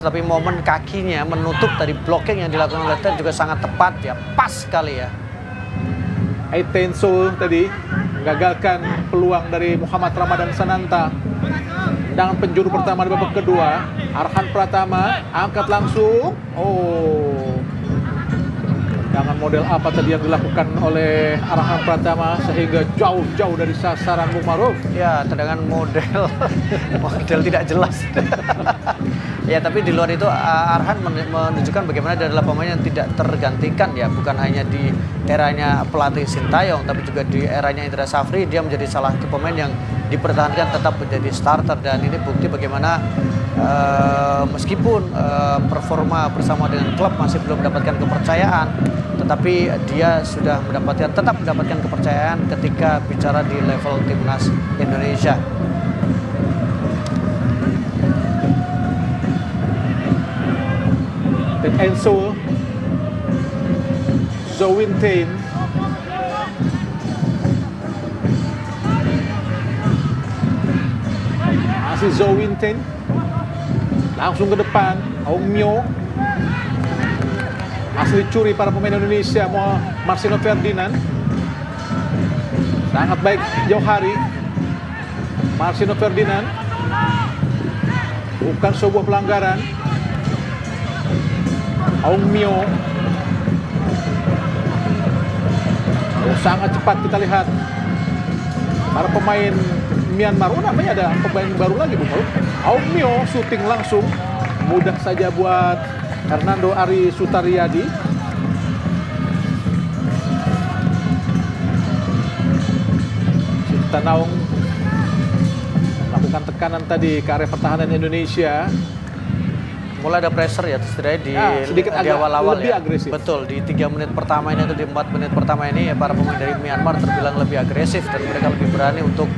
Tapi momen kakinya menutup tadi blocking yang dilakukan oleh Ted juga sangat tepat ya, pas sekali ya. Aitenso tadi menggagalkan peluang dari Muhammad Ramadan Sananta. Dengan penjuru pertama di babak kedua, Arhan Pratama angkat langsung. Dengan model apa tadi yang dilakukan oleh Arhan Pratama sehingga jauh-jauh dari sasaran Bung Maruf. Ya, dengan model tidak jelas. Ya, tapi di luar itu Arhan menunjukkan bagaimana dia adalah pemain yang tidak tergantikan ya, bukan hanya di eranya pelatih Sintayong, tapi juga di eranya Indra Safri dia menjadi salah satu pemain yang dipertahankan tetap menjadi starter, dan ini bukti bagaimana meskipun performa bersama dengan klub masih belum mendapatkan kepercayaan, tetapi dia sudah tetap mendapatkan kepercayaan ketika bicara di level timnas Indonesia. Dan Enzo Zouwinteen masih Zouwinteen langsung ke depan. Aung Myo masih dicuri para pemain Indonesia. Marcelo Ferdinand sangat baik jauh hari. Marcelo Ferdinand bukan sebuah pelanggaran. Aung Myo sangat cepat, kita lihat para pemain Myanmar. Namanya ada pemain baru lagi, Bu. Aung Myo syuting langsung, mudah saja buat Hernando Ari Sutariadi. Sintanaung melakukan tekanan tadi ke area pertahanan Indonesia. Mulai ada pressure ya setidaknya sedikit di awal-awal lebih ya. agresif. Betul, di 3 menit pertama ini atau di 4 menit pertama ini ya, para pemain dari Myanmar terbilang lebih agresif dan mereka lebih berani untuk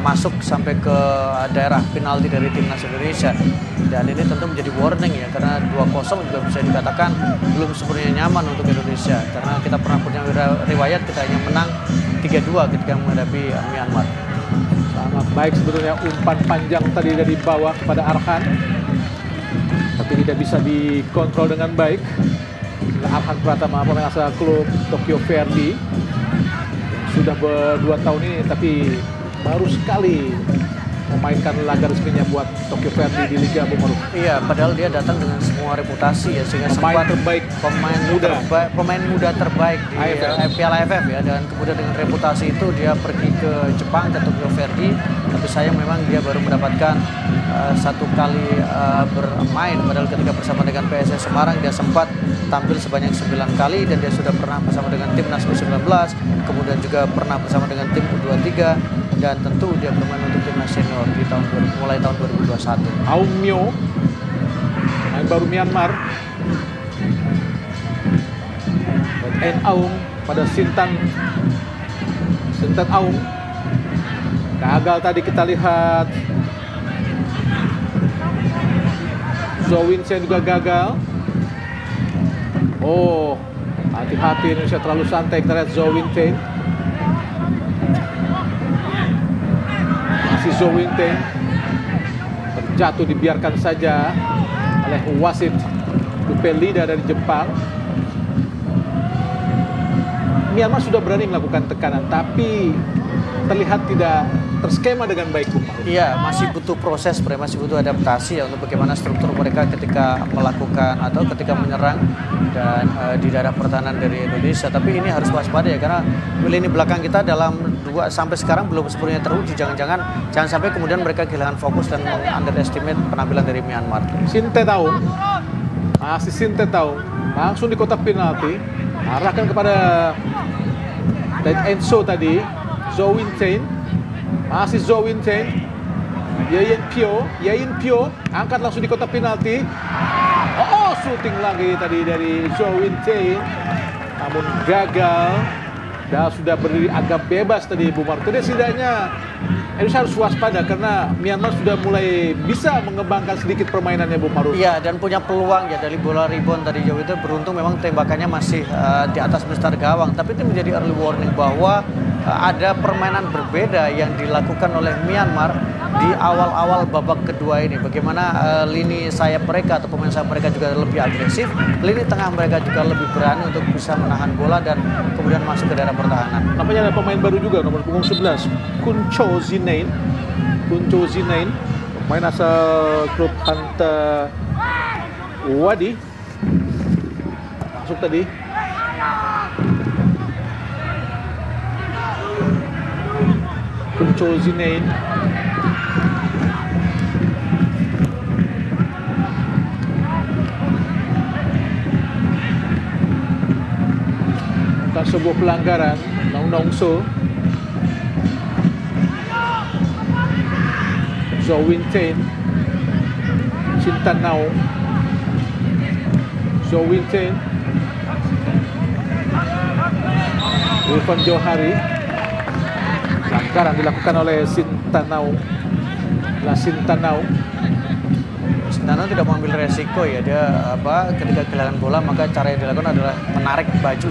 masuk sampai ke daerah penalti dari timnas Indonesia. Dan ini tentu menjadi warning ya, karena 2-0 juga bisa dikatakan belum sepenuhnya nyaman untuk Indonesia, karena kita pernah punya riwayat kita hanya menang 3-2 ketika menghadapi Myanmar. Sangat baik sebetulnya umpan panjang tadi dari bawah kepada Arhan, tapi tidak bisa dikontrol dengan baik. Arhan Pratama, pemain asal klub Tokyo Verdy, sudah ber2 tahun ini tapi baru sekali memainkan laga resminya buat Tokyo Verdy di Liga Bung Maruf. Iya, padahal dia datang dengan semua reputasi ya, sehingga pemain terbaik, pemain muda terbaik di Piala AFF ya, dan kemudian dengan reputasi itu dia pergi ke Jepang, ke Tokyo Verdy, tapi sayang memang dia baru mendapatkan 1 kali bermain, padahal ketika bersama dengan PSS Semarang dia sempat tampil sebanyak 9 kali, dan dia sudah pernah bersama dengan timnas U19, kemudian juga pernah bersama dengan tim U23, dan tentu dia bermain untuk timnas senior di mulai tahun 2021. Aung Myo, main baru Myanmar. En Aung pada Sintan Aung. Gagal tadi, kita lihat. Zouwinteen juga gagal. Hati-hati, Indonesia terlalu santai. Kita lihat Zouwinteen. Masih Zouwinteen terjatuh, dibiarkan saja oleh wasit Dupelida dari Jepang. Myanmar sudah berani melakukan tekanan, tapi terlihat tidak terskema dengan baik. Iya, masih butuh proses, masih butuh adaptasi ya untuk bagaimana struktur mereka ketika melakukan atau ketika menyerang dan di daerah pertahanan dari Indonesia. Tapi ini harus waspada ya, karena lini belakang kita dalam sampai sekarang belum sepenuhnya teruji. Jangan sampai kemudian mereka kehilangan fokus dan underestimate penampilan dari Myanmar. Sintetaung, masih Sintetaung, langsung di kotak penalti, arahkan kepada Enzo tadi. Zouwinteen, masih Zouwinteen. Yayin Pyo angkat langsung di kotak penalti. Shooting lagi tadi dari Zouwinteen, namun gagal. Dan sudah berdiri agak bebas tadi Bu Maruf. Jadi setidaknya Indonesia harus waspada karena Myanmar sudah mulai bisa mengembangkan sedikit permainannya Bu Maruf. Iya, dan punya peluang ya dari bola rebound tadi jauh itu. Beruntung memang tembakannya masih di atas mistar gawang, tapi itu menjadi early warning bahwa ada permainan berbeda yang dilakukan oleh Myanmar di awal-awal babak kedua ini. Bagaimana lini sayap mereka atau pemain sayap mereka juga lebih agresif, lini tengah mereka juga lebih berani untuk bisa menahan bola dan kemudian masuk ke daerah pertahanan. Nampaknya ada pemain baru juga, nomor punggung 11, Kuncho Zinain. Kuncho Zinain, pemain asal klub Hanta Wadi. Masuk tadi. Kuncho Zinain. Bukan sebuah pelanggaran, Nong So. Zhou Wintain, Shin Tan Nao, Zhou Wintain, Irfan Johari. Pelanggaran dilakukan oleh Shin Tan Nao. Shin Tan Nao tidak mengambil resiko ya, dia ketika kehilangan bola maka cara yang dilakukan adalah menarik baju.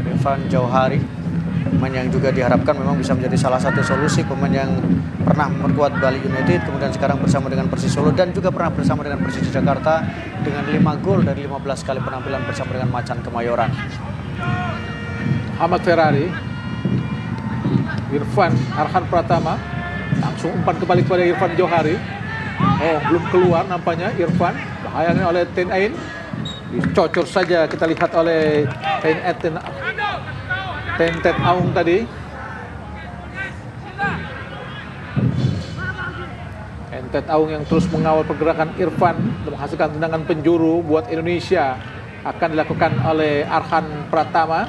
Irfan Johari, pemain yang juga diharapkan memang bisa menjadi salah satu solusi, pemain yang pernah memperkuat Bali United, kemudian sekarang bersama dengan Persis Solo dan juga pernah bersama dengan Persija Jakarta dengan 5 gol dari 15 kali penampilan bersama dengan Macan Kemayoran. Ahmad Ferrari, Irfan Arhan Pratama, langsung umpan kembali kepada Irfan Johari. Oh, belum keluar nampaknya Irfan, bahayanya oleh Ten Ain. Dicocor saja kita lihat oleh Ten Tet Aung tadi. Ten Tet Aung yang terus mengawal pergerakan Irfan untuk menghasilkan tendangan penjuru buat Indonesia, akan dilakukan oleh Arhan Pratama.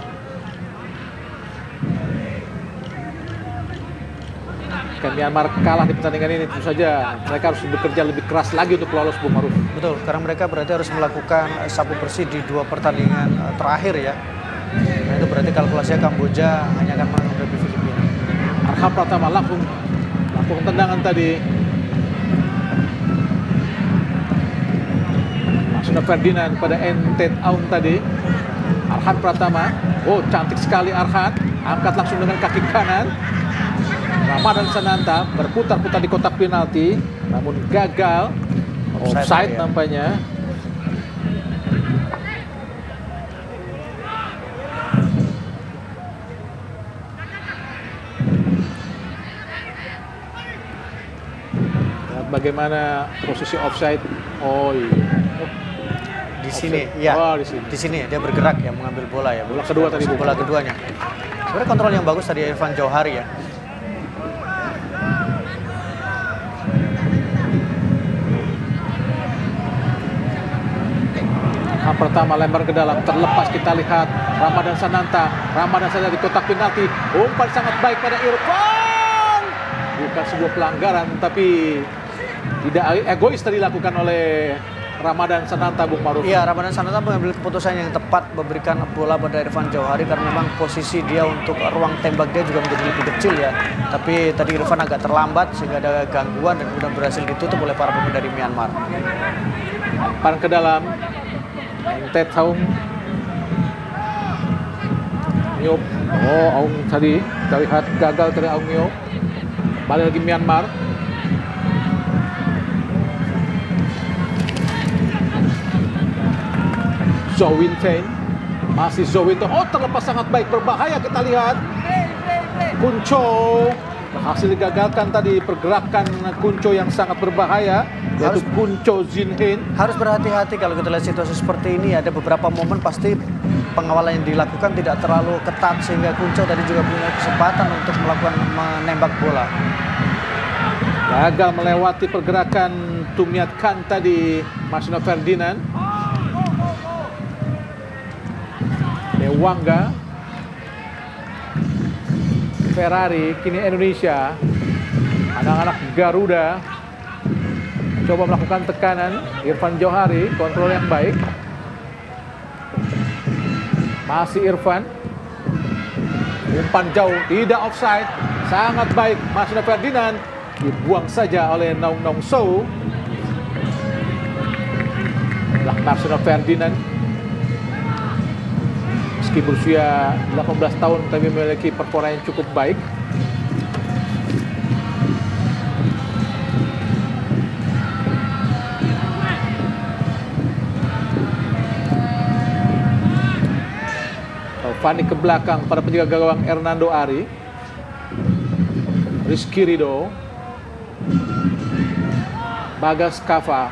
Myanmar kalah di pertandingan ini, tentu saja mereka harus bekerja lebih keras lagi untuk lolos, Bung Maruf. Betul, karena mereka berarti harus melakukan sapu bersih di 2 pertandingan terakhir ya. Nah, itu berarti kalkulasinya Kamboja hanya akan menghadapi Filipina. Arhan Pratama langsung tendangan tadi. Masuna Ferdinand pada Entet Aung tadi. Arhan Pratama, oh cantik sekali Arhan, angkat langsung dengan kaki kanan. Ramadan Sananta berputar-putar di kotak penalti, namun gagal. Offside ya, nampaknya. Lihat bagaimana posisi offside. Oh iya. Di sini, ya. Oh, di sini. Di sini dia bergerak ya, mengambil bola ya. Bola kedua tadi. Bola keduanya. Sebenarnya kontrol yang bagus tadi Irfan Johari ya. Pertama lempar ke dalam, terlepas kita lihat Ramadan Sananta di kotak penalti, umpan sangat baik pada Irfan. Bukan sebuah pelanggaran, tapi tidak egois tadi dilakukan oleh Ramadan Sananta, Bung Maruf. Iya, Ramadan Sananta mengambil keputusan yang tepat, memberikan bola pada Irfan Johari karena memang posisi dia untuk ruang tembak dia juga menjadi lebih kecil ya. Tapi tadi Irfan agak terlambat sehingga ada gangguan dan kemudian berhasil ditutup oleh para pemain dari Myanmar. Umpan ke dalam. Tet Aung. Myop. Oh, Aung tadi kita lihat gagal dari Aung Myop. Balik lagi Myanmar. Zhou Wintain. Masih Zhou Wintain. Oh, terlepas sangat baik, berbahaya kita lihat. Kuncho berhasil digagalkan tadi pergerakan Kuncho yang sangat berbahaya, yaitu Kuncho Zinain. Harus berhati-hati kalau kita lihat situasi seperti ini. Ada beberapa momen pasti pengawalan yang dilakukan tidak terlalu ketat sehingga Kuncho tadi juga punya kesempatan untuk melakukan menembak bola. Gagal melewati pergerakan Tumiat Khan tadi, Masuna Ferdinand. Dewangga, Ferrari, kini Indonesia, anak-anak Garuda coba melakukan tekanan. Irfan Johari, kontrol yang baik. Masih Irfan. Umpan jauh, tidak offside. Sangat baik, Masuna Ferdinand. Dibuang saja oleh Nong So. Masuna Ferdinand. Meski berusia 18 tahun tapi memiliki performa yang cukup baik. Taufani ke belakang pada penjaga gawang Hernando Ari. Rizky Ridho, Bagas Kava,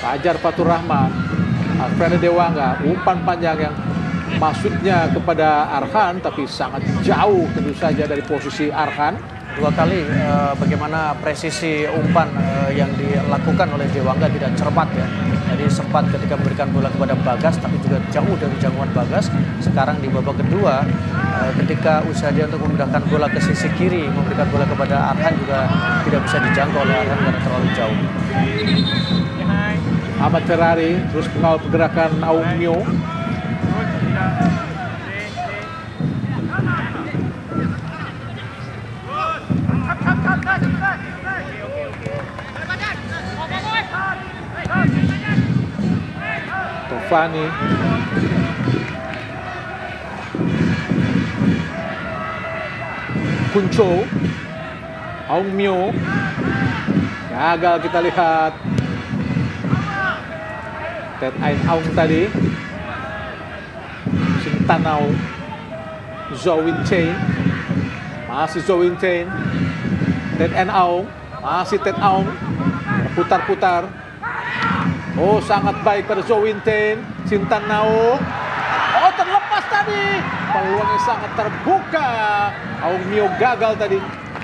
Fajar Fatur Rahman, Alfredo Dewangga, umpan panjang yang maksudnya kepada Arhan tapi sangat jauh tentu saja dari posisi Arhan. Dua kali bagaimana presisi umpan yang dilakukan oleh Dewangga tidak cermat ya. Jadi sempat ketika memberikan bola kepada Bagas tapi juga jauh dari jangkauan Bagas. Sekarang di babak kedua ketika usaha dia untuk memindahkan bola ke sisi kiri, memberikan bola kepada Arhan juga tidak bisa dijangkau oleh Arhan karena terlalu jauh. Ahmad Ferrari terus mengawal pergerakan Aung Myo. Taufani, Kunco, Aung Myo, gagal kita lihat. Ted Ain Aung tadi, Sintanau, Zhou Winchain, masih Zhou Winchain, Ted Ain Aung, masih Ted Aung, putar-putar. Oh, sangat baik pada Zhou Winchain, Sintanau. Oh, terlepas tadi, peluangnya sangat terbuka. Aung Myo gagal tadi.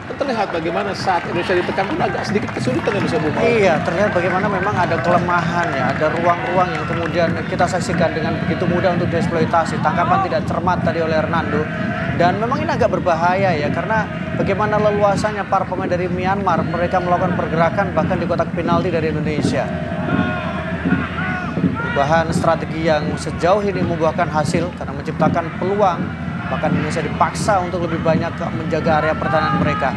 Terlihat bagaimana saat Indonesia ditekan pun agak sedikit kesulitan yang bisa buka. Iya, terlihat bagaimana memang ada kelemahan ya, ada ruang-ruang yang kemudian kita saksikan dengan begitu mudah untuk dieksploitasi. Tangkapan tidak cermat tadi oleh Hernando. Dan memang ini agak berbahaya ya, karena bagaimana leluasannya para pemain dari Myanmar, mereka melakukan pergerakan bahkan di kotak penalti dari Indonesia. Perubahan strategi yang sejauh ini membuahkan hasil karena menciptakan peluang. Bahkan Indonesia dipaksa untuk lebih banyak menjaga area pertahanan mereka.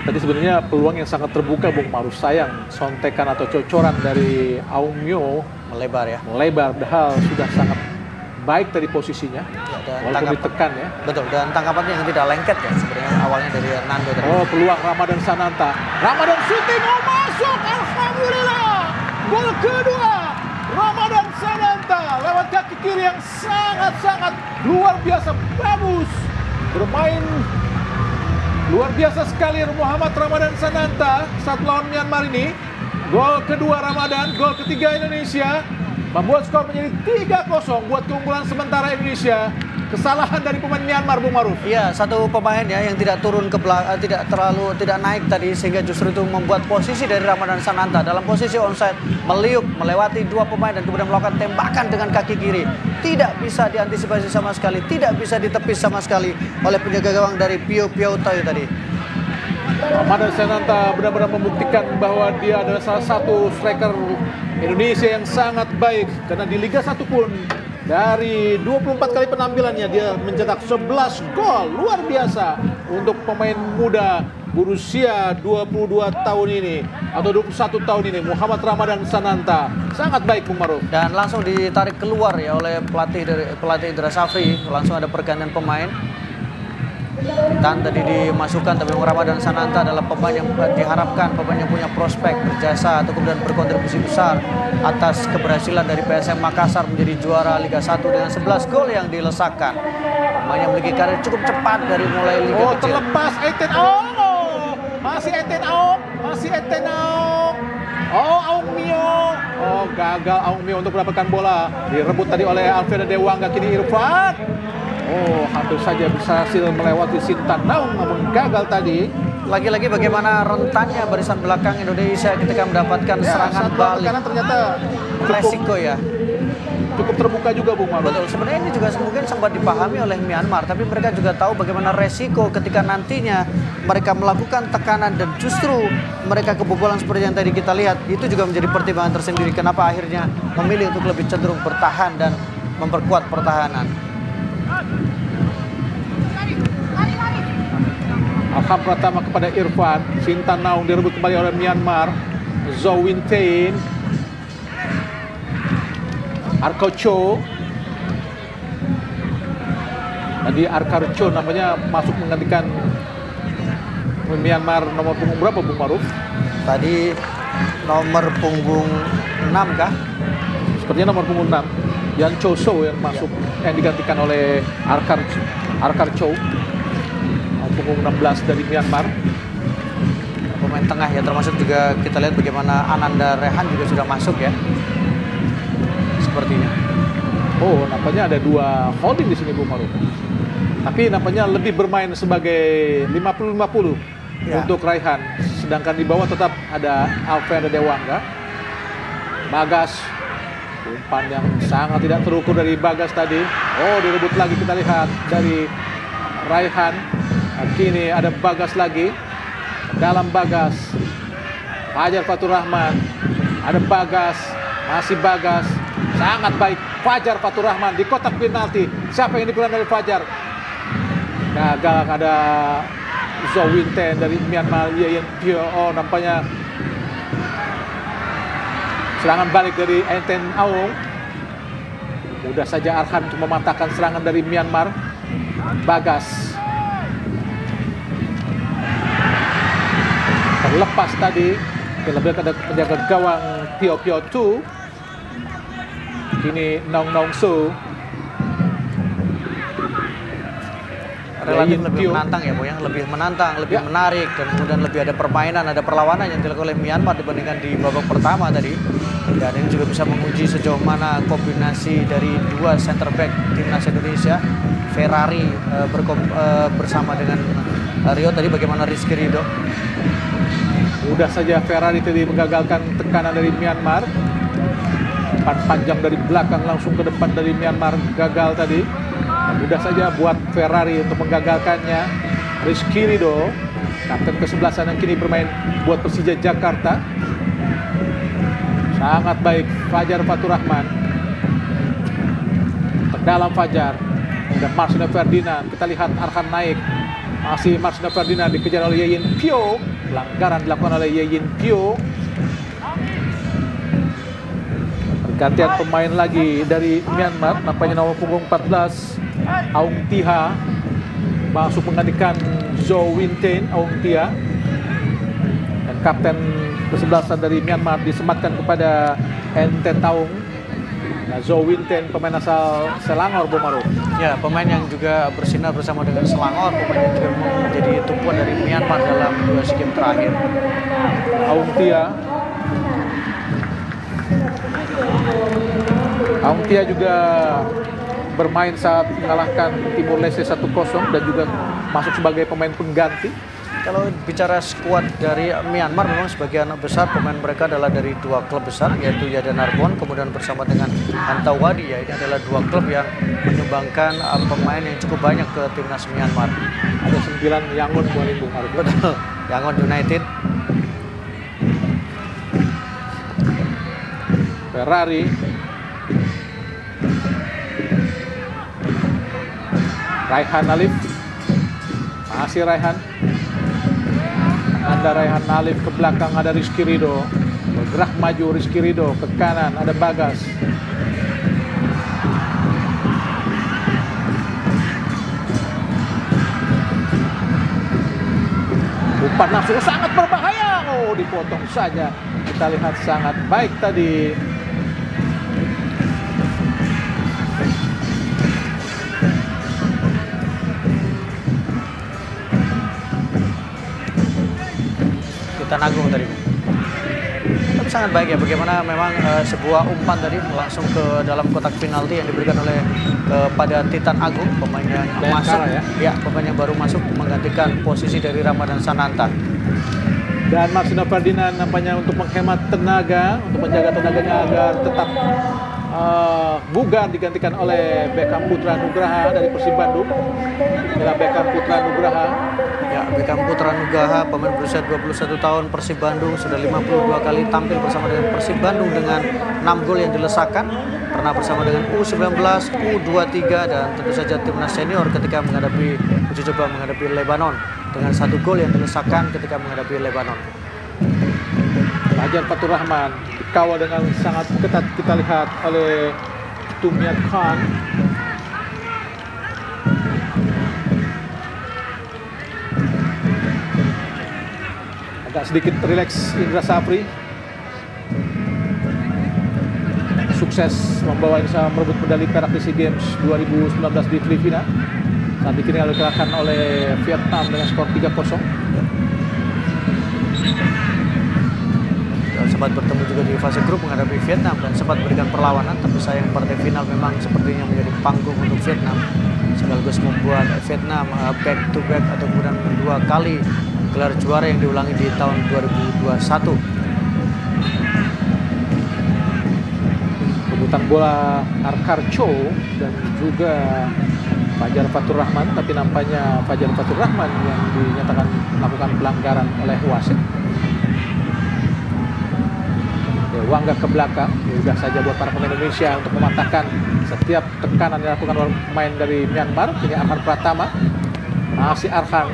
Tadi sebenarnya peluang yang sangat terbuka, Bung Maruf. Sayang sontekan atau cocoran dari Aung Myo Melebar ya. melebar, padahal sudah sangat baik tadi posisinya. Ya, dan walaupun ditekan ya. Betul, dan tangkapannya yang tidak lengket ya sebenarnya awalnya dari Hernando tadi. Oh, peluang Ramadan Sananta. Ramadan shooting, oh masuk, alhamdulillah. Gol kedua Ramadan Sananta lewat kaki kiri yang sangat-sangat luar biasa bagus. Bermain luar biasa sekali Muhammad Ramadan Sananta saat melawan Myanmar ini. Gol kedua Ramadan, gol ketiga Indonesia, membuat skor menjadi 3-0 buat keunggulan sementara Indonesia. Kesalahan dari pemain Myanmar, Bung Maruf. Iya, satu pemain ya yang tidak turun ke belakang, tidak naik tadi, sehingga justru itu membuat posisi dari Ramadan Sananta dalam posisi onside meliuk melewati dua pemain dan kemudian melakukan tembakan dengan kaki kiri. Tidak bisa diantisipasi sama sekali, tidak bisa ditepis sama sekali oleh penjaga gawang dari Pio Toy tadi. Ramadan Sananta benar-benar membuktikan bahwa dia adalah salah satu striker Indonesia yang sangat baik, karena di Liga 1 pun dari 24 kali penampilannya dia mencetak 11 gol. Luar biasa untuk pemain muda berusia 22 tahun ini atau 21 tahun ini, Muhammad Ramadan Sananta. Sangat baik, Bung Maruf. Dan langsung ditarik keluar ya oleh pelatih Indra Safri. Langsung ada pergantian pemain. Dan tadi dimasukkan, tapi Ramadan Sananta adalah pemain yang diharapkan, pemain yang punya prospek berjasa atau kemudian berkontribusi besar atas keberhasilan dari PSM Makassar menjadi juara Liga 1 dengan 11 gol yang dilesakkan. Pemain yang memiliki karir cukup cepat dari mulai Liga kecil. Terlepas Eten Aung. Masih Eten Aung, Oh, Aung Myo. Oh, gagal Aung Myo untuk mendapatkan bola. Direbut tadi oleh Alfredo Dewangga, kini Irfan. Oh, hampir saja berhasil melewati Sintanau, namun gagal tadi. Lagi-lagi bagaimana rentannya barisan belakang Indonesia ketika mendapatkan serangan balik. Karena ternyata resiko ya. Cukup terbuka juga, Bung Maruf. Betul, sebenarnya ini juga mungkin sempat dipahami oleh Myanmar, tapi mereka juga tahu bagaimana resiko ketika nantinya mereka melakukan tekanan dan justru mereka kebobolan seperti yang tadi kita lihat. Itu juga menjadi pertimbangan tersendiri kenapa akhirnya memilih untuk lebih cenderung bertahan dan memperkuat pertahanan. Alham pertama kepada Irfan. Sintanau direbut kembali oleh Myanmar. Zhou Winchain. Arko Cho. Tadi Arko Cho namanya masuk menggantikan Myanmar nomor punggung berapa Bung Maruf? Tadi nomor punggung 6 kah? Sepertinya nomor punggung 6. Yan Cho So yang masuk, yang digantikan oleh Arko Cho. Punggung 16 dari Myanmar. Pemain tengah ya, termasuk juga kita lihat bagaimana Ananda Rehan juga sudah masuk ya. Sepertinya. Oh, nampaknya ada 2 holding di sini Bung Maruf. Tapi nampaknya lebih bermain sebagai 50-50 ya, untuk Raihan. Sedangkan di bawah tetap ada Alfredo Dewangga. Bagas, umpan yang sangat tidak terukur dari Bagas tadi. Oh, direbut lagi, kita lihat dari Raihan. Kini ada Bagas lagi. Dalam Bagas, Fajar Fatur Rahman. Ada Bagas, masih Bagas. Sangat baik Fajar Fatur Rahman di kotak penalti. Siapa yang dipilih dari Fajar? Gagal, ada Zhou Winten dari Myanmar. Ye Yen Pyo. Oh, nampaknya serangan balik dari Enten Aung. Mudah saja Arhan untuk mematahkan serangan dari Myanmar. Bagas terlepas tadi. Lebih ada penjaga gawang Pio Pio Tu. Kini Nong Nong Su. Relatif lebih menantang ya, Bu, yang lebih menantang, lebih menarik, dan kemudian lebih ada permainan, ada perlawanan yang dilakukan oleh Myanmar dibandingkan di babak pertama tadi. Dan ini juga bisa menguji sejauh mana kombinasi dari 2 center back timnas Indonesia, Ferrari bersama dengan Rio tadi, bagaimana Rizky Ridho. Mudah saja Ferrari tadi menggagalkan tekanan dari Myanmar. Umpan panjang dari belakang langsung ke depan dari Myanmar, gagal tadi. Mudah saja buat Ferrari untuk menggagalkannya. Rizky Ridho, kapten ke-11 yang kini bermain buat Persija Jakarta. Sangat baik Fajar Fatur Rahman. Dalam Fajar. Dan Marcelino Ferdinand. Kita lihat Arhan naik. Masih Marcelino Ferdinand dikejar oleh Ye Yen Pyo. Pelanggaran dilakukan oleh Ye Yen Pyo. Pergantian pemain lagi dari Myanmar. Nampaknya nomor punggung 14 Aung Tia masuk menggantikan Zhou Winten. Aung Tia dan kapten ke-11 dari Myanmar disematkan kepada Enten Taung. Nah, Zhou Winten pemain asal Selangor, Bung Maruf. Ya, pemain yang juga bersinar bersama dengan Selangor, pemain yang juga menjadi tumpuan dari Myanmar dalam 2 SEA Games terakhir. Aung Tia. Aung Tia juga bermain saat mengalahkan Timor Leste 1-0 dan juga masuk sebagai pemain pengganti. Kalau bicara skuad dari Myanmar, memang sebagian besar pemain mereka adalah dari 2 klub besar, yaitu Yada Narbonne kemudian bersama dengan Antawadi. Ya, ini adalah 2 klub yang menyumbangkan pemain yang cukup banyak ke timnas Myanmar. Ada 9 Yangon Bung Maruf. Betul, Yangon United. Ferrari. Raihan Alif. Masih Raihan. Ada Raihan Alif ke belakang, ada Rizky Ridho. Bergerak maju Rizky Ridho ke kanan, ada Bagas. Umpan langsung sangat berbahaya. Oh, dipotong saja. Kita lihat sangat baik tadi. Kita nanggung tadi. Tapi sangat baik ya, bagaimana memang sebuah umpan tadi langsung ke dalam kotak penalti yang diberikan oleh kepada Titan Agung, pemain yang masuk ya, pemain yang baru masuk menggantikan posisi dari Ramadan Sananta. Dan Marcelino Ferdinand nampaknya untuk menghemat tenaga, untuk menjaga tenaganya agar tetap bugar, digantikan oleh Beckham Putra Nugraha dari Persib Bandung. Inilah Beckham Putra Nugraha. Ya, Beckham Putra Nugraha, pemain berusia 21 tahun Persib Bandung, sudah 52 kali tampil bersama dengan Persib Bandung dengan 6 gol yang dilesakkan. Pernah bersama dengan U19, U23 dan tentu saja timnas senior ketika menghadapi uji coba menghadapi Lebanon dengan 1 gol yang dilesakkan ketika menghadapi Lebanon. Fajar Fatur Rahman dikawal dengan sangat ketat, kita lihat oleh Tung Yat Khan. Agak sedikit rileks Indra Safri. Sukses membawa Indonesia merebut medali perak di SEA Games 2019 di Filipina. Saat ini dikalahkan oleh Vietnam dengan skor 3-0. Dan sempat bertemu juga di fase grup menghadapi Vietnam dan sempat berikan perlawanan, tapi sayang partai final memang sepertinya menjadi panggung untuk Vietnam, sekaligus membuat Vietnam back to back atau kemudian 2 kali gelar juara yang diulangi di tahun 2021. Rebutan bola Arkar Cho dan juga Fajar Fatur Rahman, tapi nampaknya Fajar Fatur Rahman yang dinyatakan melakukan pelanggaran oleh wasit. Wangga ke belakang, mudah saja buat para pemain Indonesia untuk mematahkan setiap tekanan yang dilakukan oleh pemain dari Myanmar. Ini Arhan Pratama, masih Arhan,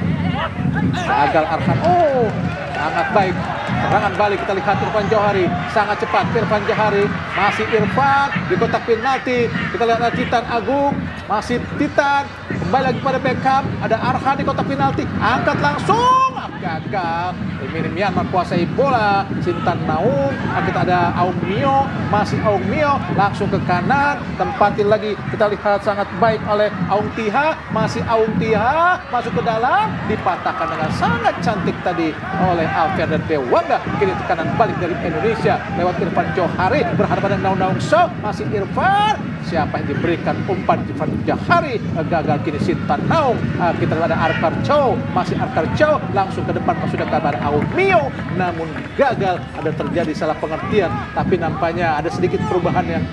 gagal Arhan. Oh, sangat baik. Serangan balik kita lihat Irfan Johari, sangat cepat Irfan Johari, masih Irfan di kotak penalti. Kita lihat ada Titan Agung, masih Titan, kembali lagi pada Beckham, ada Arhan di kotak penalti, angkat langsung, gagal. Ini Myanmar kuasai bola, Sintan Naung, kita ada Aung Mio, masih Aung Mio, langsung ke kanan, tempatin lagi, kita lihat sangat baik oleh Aung Tiha, masih Aung Tiha, masuk ke dalam, dipatahkan dengan sangat cantik tadi oleh Alfian dan Dewangga. Kini tekanan balik dari Indonesia lewat Irfan Johari, berhadapan dengan Naung So, masih Irfan, siapa yang diberikan umpan Irfan Johari, gagal. Kini Sintan Naung, kita lihat ada Arkar Cho, masih Arkar Cho, langsung ke depan sudah kabar Aung Mio, namun gagal, ada terjadi salah pengertian, tapi nampaknya ada sedikit perubahan yang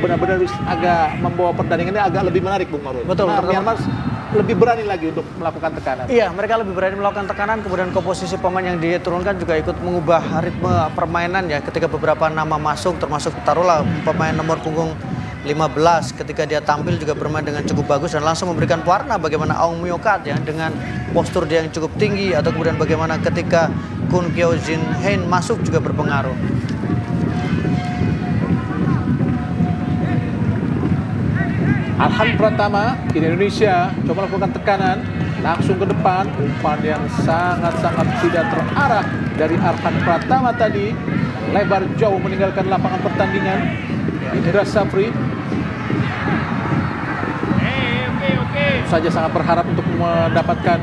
benar-benar agak membawa pertandingan ini agak lebih menarik, Bung Marul. Betul, Myanmar lebih berani lagi untuk melakukan tekanan. Iya, mereka lebih berani melakukan tekanan, kemudian komposisi pemain yang diturunkan juga ikut mengubah ritme permainan ya, ketika beberapa nama masuk, termasuk taruhlah pemain nomor punggung 15 ketika dia tampil juga bermain dengan cukup bagus dan langsung memberikan warna bagaimana Aung Mio Kat ya dengan postur dia yang cukup tinggi, atau kemudian bagaimana ketika Kun Kyo Jin Hein masuk juga berpengaruh. Arhan Pratama, kini Indonesia coba melakukan tekanan, langsung ke depan, umpan yang sangat-sangat tidak terarah dari Arhan Pratama tadi, lebar jauh meninggalkan lapangan pertandingan. Indra Safri saja sangat berharap untuk mendapatkan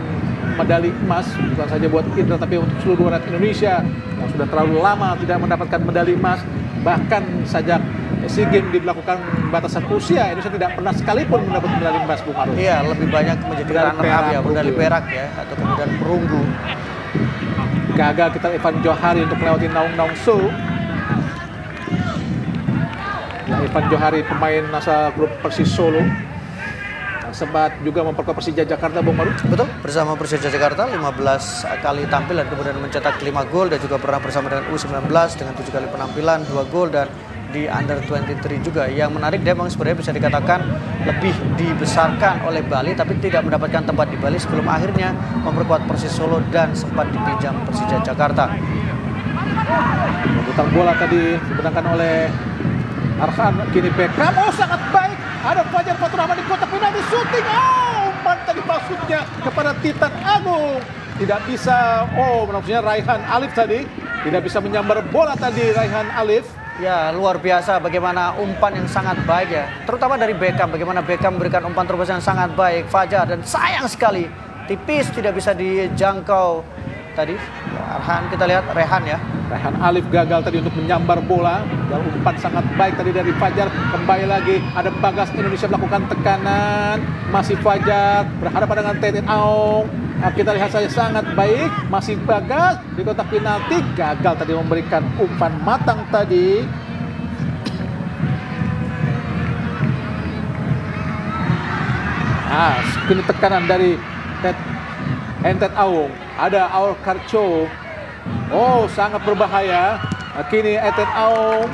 medali emas, bukan saja buat Indra tapi untuk seluruh rakyat Indonesia yang sudah terlalu lama tidak mendapatkan medali emas. Bahkan sejak SEA Games dilakukan batasan usia, Indonesia tidak pernah sekalipun mendapat medali emas, Bung Arul. Iya, lebih banyak menjadi runner up ya, medali perak ya, atau kemudian perunggu. Gagal kita Irfan Johari untuk melewati Naung So. Irfan Johari pemain asal klub Persis Solo yang sempat juga memperkuat Persija Jakarta, Bung Marul. Betul, bersama Persija Jakarta 15 kali tampil dan kemudian mencetak 5 gol, dan juga pernah bersama dengan U19 dengan 7 kali penampilan 2 gol, dan di Under 23 juga. Yang menarik dia memang sebenarnya bisa dikatakan lebih dibesarkan oleh Bali, tapi tidak mendapatkan tempat di Bali sebelum akhirnya memperkuat Persis Solo dan sempat dipinjam Persija Jakarta. Rebutan bola tadi dimenangkan oleh Arhan, kini Beckham, oh sangat baik, ada Fajar Fatur Rahman di kotak penalti, shooting, oh umpan tadi maksudnya kepada Titan Agung, tidak bisa, oh maksudnya Raihan Alif tadi, tidak bisa menyambar bola tadi Raihan Alif. Ya, luar biasa bagaimana umpan yang sangat baik ya, terutama dari Beckham, bagaimana Beckham memberikan umpan terus yang sangat baik, Fajar, dan sayang sekali, tipis tidak bisa dijangkau tadi. Arhan, kita lihat Rehan ya. Rehan Alif gagal tadi untuk menyambar bola, dan umpan sangat baik tadi dari Fajar. Kembali lagi ada Bagas, Indonesia melakukan tekanan, masih Fajar berhadapan dengan Teten Aung. Kita lihat saja sangat baik, masih Bagas di kotak penalti, gagal tadi memberikan umpan matang tadi. Kini tekanan dari Teten Aung, ada Aur Karcho. Oh, sangat berbahaya. Kini Teten Aung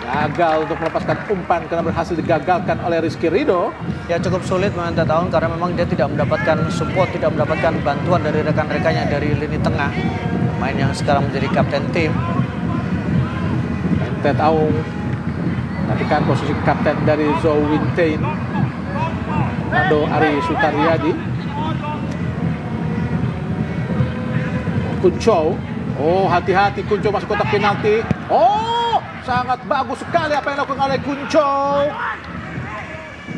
gagal untuk melepaskan umpan karena berhasil digagalkan oleh Rizky Ridho. Ya, cukup sulit memang Teten Aung karena memang dia tidak mendapatkan support, tidak mendapatkan bantuan dari rekan-rekannya dari lini tengah. Pemain yang sekarang menjadi kapten tim. Teten Aung Perhatikan posisi kapten dari Zhou Wintain, Nando Ari Sutaryadi. Kunco, oh hati-hati Kunco masuk kotak penalti. Oh, sangat bagus sekali apa yang dilakukan oleh Kunco.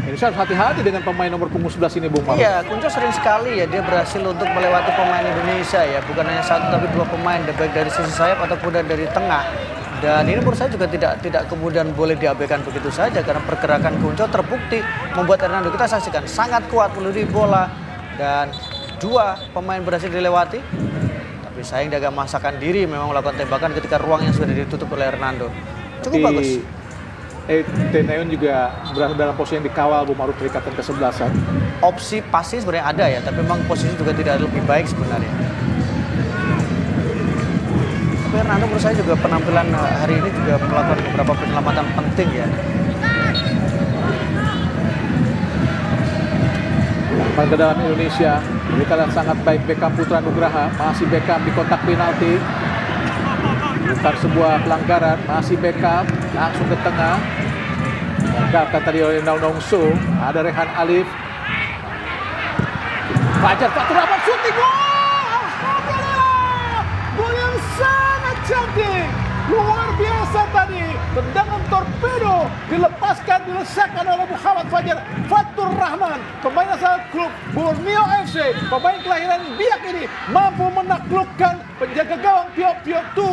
Ini harus hati-hati dengan pemain nomor punggung 11 ini, Bung Maruf. Iya, Kunco sering sekali ya dia berhasil untuk melewati pemain Indonesia ya, bukan hanya satu tapi dua pemain, baik dari sisi sayap ataupun dari tengah. Dan ini menurut saya juga tidak kemudian boleh diabaikan begitu saja karena pergerakan Kunco terbukti membuat Hernando, kita saksikan, sangat kuat meluri bola dan dua pemain berhasil dilewati. Tapi sayang dia agak memaksakan diri memang melakukan tembakan ketika ruangnya sudah ditutup oleh Hernando. Cukup bagus. Tenayon juga berada dalam posisi yang dikawal Bung Maruf dari kapten ke-11. Opsi passing sebenarnya ada ya, tapi memang posisi juga tidak lebih baik sebenarnya. Tapi Hernando menurut saya juga penampilan hari ini juga melakukan beberapa penyelamatan penting ya. Ke dalam Indonesia, mereka sangat baik. Beckham Putra Nugraha, masih Beckham di kotak penalti. Bukan sebuah pelanggaran, masih Beckham langsung ke tengah. Gagalkan tadi oleh Naung So. Ada Rehan Alif. Fajar Fatur Rahman shooting gol! Gol yang sangat cantik, luar biasa tadi. Tendangan torpedo dilepaskan, dilesakkan oleh Muhammad Fatur Rahman, pemain asal klub Borneo FC, pemain kelahiran Biak ini mampu menaklukkan penjaga gawang Pio Tu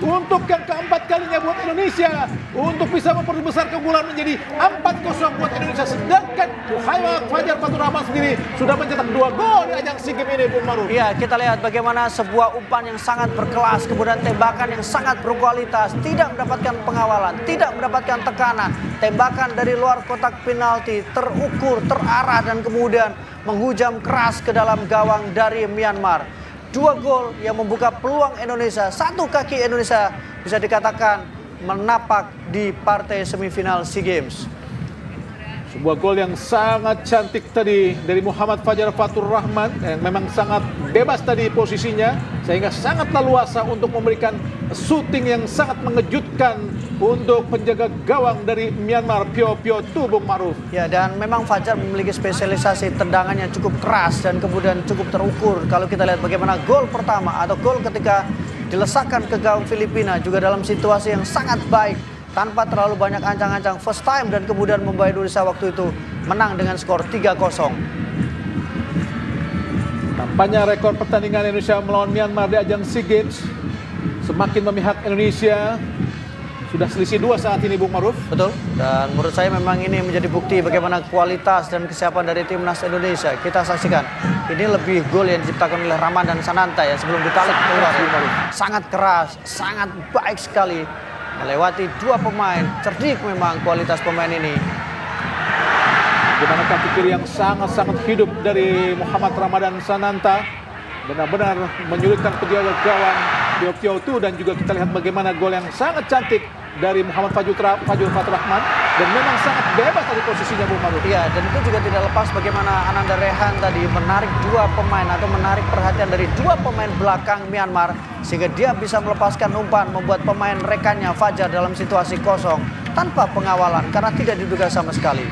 untuk yang keempat kalinya buat Indonesia, untuk bisa memperbesar keunggulan menjadi 4-0 buat Indonesia. Sedangkan Muhammad Fatur Rahman sendiri sudah mencetak 2 gol di ajang SEA Games ini, Bung Maruf. Iya, kita lihat bagaimana sebuah umpan yang sangat berkelas, kemudian tembakan yang sangat berkualitas, tidak mendapatkan pengawalan, tidak mendapatkan tekanan. Tembakan dari luar kotak penalti terukur, terarah dan kemudian menghujam keras ke dalam gawang dari Myanmar. 2 gol yang membuka peluang Indonesia, satu kaki Indonesia bisa dikatakan menapak di partai semifinal SEA Games. Sebuah gol yang sangat cantik tadi dari Muhammad Fatur Rahman yang memang sangat bebas tadi posisinya sehingga sangat leluasa untuk memberikan shooting yang sangat mengejutkan untuk penjaga gawang dari Myanmar Pio Tu, Bung Maruf. Ya, dan memang Fajar memiliki spesialisasi tendangan yang cukup keras dan kemudian cukup terukur. Kalau kita lihat bagaimana gol pertama atau gol ketika dilesakkan ke gawang Filipina juga dalam situasi yang sangat baik, tanpa terlalu banyak ancang-ancang, first time, dan kemudian membawa Indonesia waktu itu menang dengan skor 3-0. Tampaknya rekor pertandingan Indonesia melawan Myanmar di ajang SEA Games semakin memihak Indonesia. Sudah selisih 2 saat ini, Bung Maruf. Betul, dan menurut saya memang ini menjadi bukti bagaimana kualitas dan kesiapan dari timnas Indonesia. Kita saksikan, ini lebih gol yang diciptakan oleh Ramadan Sananta ya sebelum ditarik keluar. Sangat keras, sangat baik sekali. Melewati 2 pemain, cerdik memang kualitas pemain ini. Bagaimana kaki kiri yang sangat-sangat hidup dari Muhammad Ramadan Sananta, benar-benar menyulitkan penjaga gawang Pio Tu, dan juga kita lihat bagaimana gol yang sangat cantik dari Muhammad Fatur Rahman dan memang sangat bebas dari posisinya, Bung Maruf. Iya, dan itu juga tidak lepas bagaimana Ananda Rehan tadi menarik 2 pemain atau menarik perhatian dari 2 pemain belakang Myanmar sehingga dia bisa melepaskan umpan membuat pemain rekannya Fajar dalam situasi kosong tanpa pengawalan karena tidak diduga sama sekali.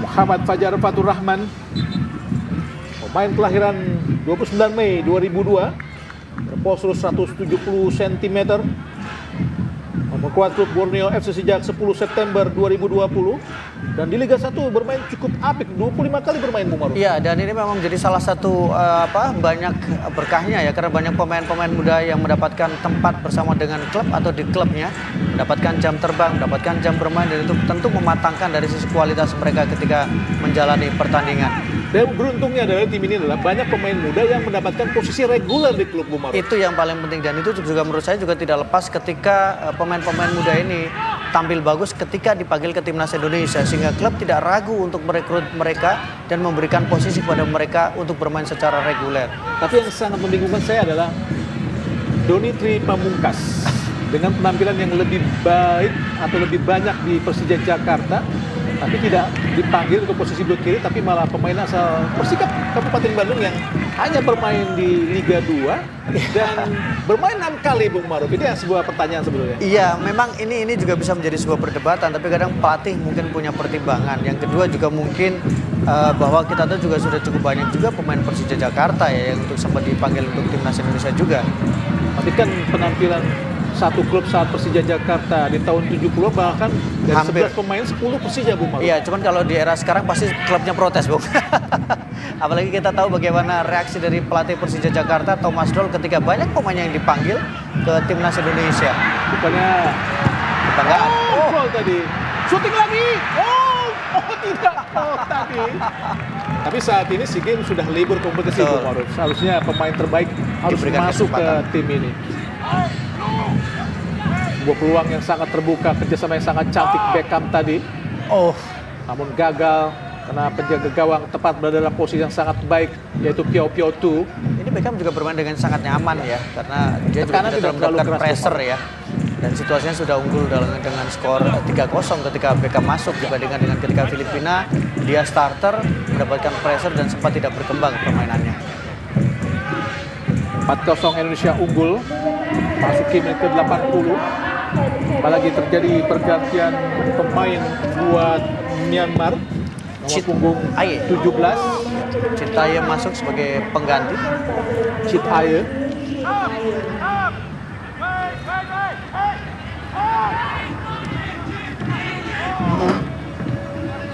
Muhammad Fatur Rahman, pemain kelahiran 29 Mei 2002, berpostur 170 cm, memperkuat klub Borneo FC sejak 10 September 2020, dan di Liga 1 bermain cukup apik, 25 kali bermain, Bung Maruf. Iya, dan ini memang menjadi salah satu banyak berkahnya ya, karena banyak pemain-pemain muda yang mendapatkan tempat bersama dengan klub atau di klubnya, mendapatkan jam terbang, mendapatkan jam bermain, dan itu tentu mematangkan dari sisi kualitas mereka ketika menjalani pertandingan. Dan beruntungnya adalah tim ini adalah banyak pemain muda yang mendapatkan posisi reguler di klub, Bung Maruf. Itu yang paling penting, dan itu juga menurut saya juga tidak lepas ketika pemain-pemain muda ini tampil bagus ketika dipanggil ke timnas Indonesia sehingga klub tidak ragu untuk merekrut mereka dan memberikan posisi kepada mereka untuk bermain secara reguler. Tapi yang sangat membingungkan saya adalah Donitri Pamungkas dengan penampilan yang lebih baik atau lebih banyak di Persija Jakarta, tapi tidak dipanggil untuk posisi bek kiri, tapi malah pemain asal Persikap Kabupaten Bandung yang hanya bermain di Liga 2 dan bermain 6 kali, Bung Maruf. Ini sebuah pertanyaan sebetulnya. Iya, memang ini juga bisa menjadi sebuah perdebatan, tapi kadang pelatih mungkin punya pertimbangan. Yang kedua juga mungkin bahwa kita tahu juga sudah cukup banyak juga pemain Persija Jakarta ya yang untuk sempat dipanggil untuk timnas Indonesia juga. Tapi kan penampilan satu klub saat Persija Jakarta di tahun 70 bahkan dari Hampir. 11 pemain 10 Persija, Bung Maruf. Iya, cuman kalau di era sekarang pasti klubnya protes, Bung. Apalagi kita tahu bagaimana reaksi dari pelatih Persija Jakarta, Thomas Doll, ketika banyak pemain yang dipanggil ke timnas Indonesia. Bukannya Kebanggaan. gol tadi. Shooting lagi. Tidak. Tadi. Tapi saat ini SEA Games sudah libur kompetisi, Betul. Bung Maruf. Seharusnya pemain terbaik harus Diberikan masuk ke kesempatan. tim ini. Sebuah peluang yang sangat terbuka, kerjasama yang sangat cantik Beckham tadi. Oh, Namun gagal karena penjaga gawang tepat berada dalam posisi yang sangat baik, yaitu Pio Pio Tu. ini Beckham juga bermain dengan sangat nyaman ya, karena dia juga Tekanan tidak tidak terlalu mendapatkan keras, pressure Bung. ya. Dan situasinya sudah unggul dengan skor 3-0 ketika Beckham masuk dibandingkan dengan ketika Filipina dia starter mendapatkan pressure dan sempat tidak berkembang permainannya. 4-0 Indonesia unggul, masuki menit ke 80. Apalagi terjadi pergantian pemain buat Myanmar. Nomor Chit punggung Aye. 17, Cintaya masuk sebagai pengganti. Chit Aye.